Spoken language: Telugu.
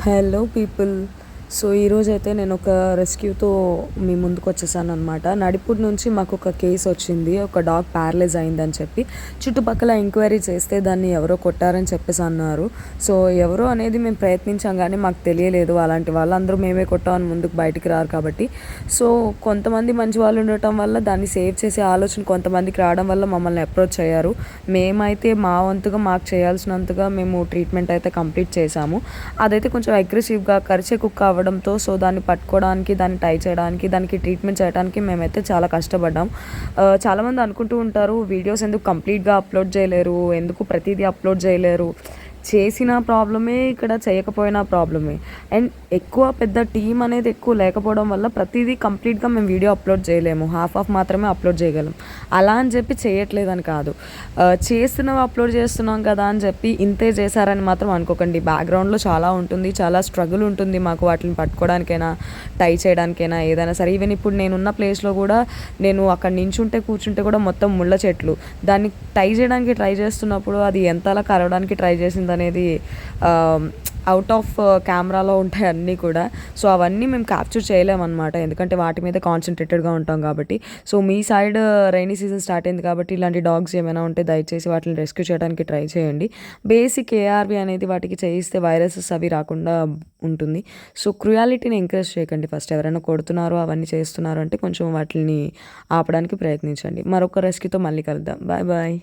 Hello people. సో ఈరోజైతే నేను ఒక రెస్క్యూతో మీ ముందుకు వచ్చేసాను అనమాట. నడిపూర్ నుంచి మాకు ఒక కేసు వచ్చింది, ఒక డాగ్ ప్యారలైజ్ అయిందని చెప్పి. చుట్టుపక్కల ఎంక్వైరీ చేస్తే దాన్ని ఎవరో కొట్టారని చెప్పేసి అన్నారు. సో ఎవరో అనేది మేము ప్రయత్నించాం కానీ మాకు తెలియలేదు. అలాంటి వాళ్ళందరూ మేమే కొట్టామని ముందుకు బయటికి రారు కాబట్టి. సో కొంతమంది మంచి వాళ్ళు ఉండటం వల్ల దాన్ని సేవ్ చేసే ఆలోచన కొంతమందికి రావడం వల్ల మమ్మల్ని అప్రోచ్ అయ్యారు. మేమైతే మా వంతుగా మాకు చేయాల్సినంతగా మేము ట్రీట్మెంట్ అయితే కంప్లీట్ చేశాము. అదైతే కొంచెం అగ్రెసివ్గా కరిచే కుక్క అవ్వడంతో సో దాన్ని పట్టుకోవడానికి, దాన్ని టై చేయడానికి, దానికి ట్రీట్మెంట్ చేయడానికి మేమైతే చాలా కష్టపడ్డాం. చాలామంది అనుకుంటూ ఉంటారు, వీడియోస్ ఎందుకు కంప్లీట్గా అప్లోడ్ చేయలేరు, ఎందుకు ప్రతిదీ అప్లోడ్ చేయలేరు. చేసిన ప్రాబ్లమే, ఇక్కడ చేయకపోయినా ప్రాబ్లమే. అండ్ ఎక్కువ పెద్ద టీం అనేది ఎక్కువ లేకపోవడం వల్ల ప్రతిదీ కంప్లీట్గా మేము వీడియో అప్లోడ్ చేయలేము, హాఫ్ మాత్రమే అప్లోడ్ చేయగలం. అలా అని చెప్పి చేయట్లేదని కాదు, చేస్తున్నాం అప్లోడ్ చేస్తున్నాం కదా అని చెప్పి ఇంతే చేశారని మాత్రం అనుకోకండి. బ్యాక్గ్రౌండ్లో చాలా ఉంటుంది, చాలా స్ట్రగుల్ ఉంటుంది మాకు వాటిని పట్టుకోవడానికైనా, టై చేయడానికైనా, ఏదైనా సరే. ఈవెన్ ఇప్పుడు నేనున్న ప్లేస్లో కూడా నేను అక్కడ నించుంటే కూర్చుంటే కూడా మొత్తం ముళ్ళ చెట్లు. దాన్ని టై చేయడానికి ట్రై చేస్తున్నప్పుడు అది ఎంతలా కరవడానికి ట్రై చేసింది అనేది అవుట్ ఆఫ్ కెమెరాలో ఉంటాయి అన్నీ కూడా. సో అవన్నీ మేము క్యాప్చర్ చేయలేమన్నమాట, ఎందుకంటే వాటి మీద కాన్సన్ట్రేటెడ్గా ఉంటాం కాబట్టి. సో మీ సైడ్ రైనీ సీజన్ స్టార్ట్ అయింది కాబట్టి ఇలాంటి డాగ్స్ ఏమైనా ఉంటే దయచేసి వాటిని రెస్క్యూ చేయడానికి ట్రై చేయండి. బేసిక్ ఏఆర్వి అనేది వాటికి చేయిస్తే వైరసెస్ అవి రాకుండా ఉంటుంది. సో క్రుయాలిటీని ఎంకరేజ్ చేయకండి. ఫస్ట్ ఎవరైనా కొడుతున్నారో అవన్నీ చేస్తున్నారు అంటే కొంచెం వాటిని ఆపడానికి ప్రయత్నించండి. మరొక రెస్క్యూతో మళ్ళీ కలుద్దాం. Bye bye.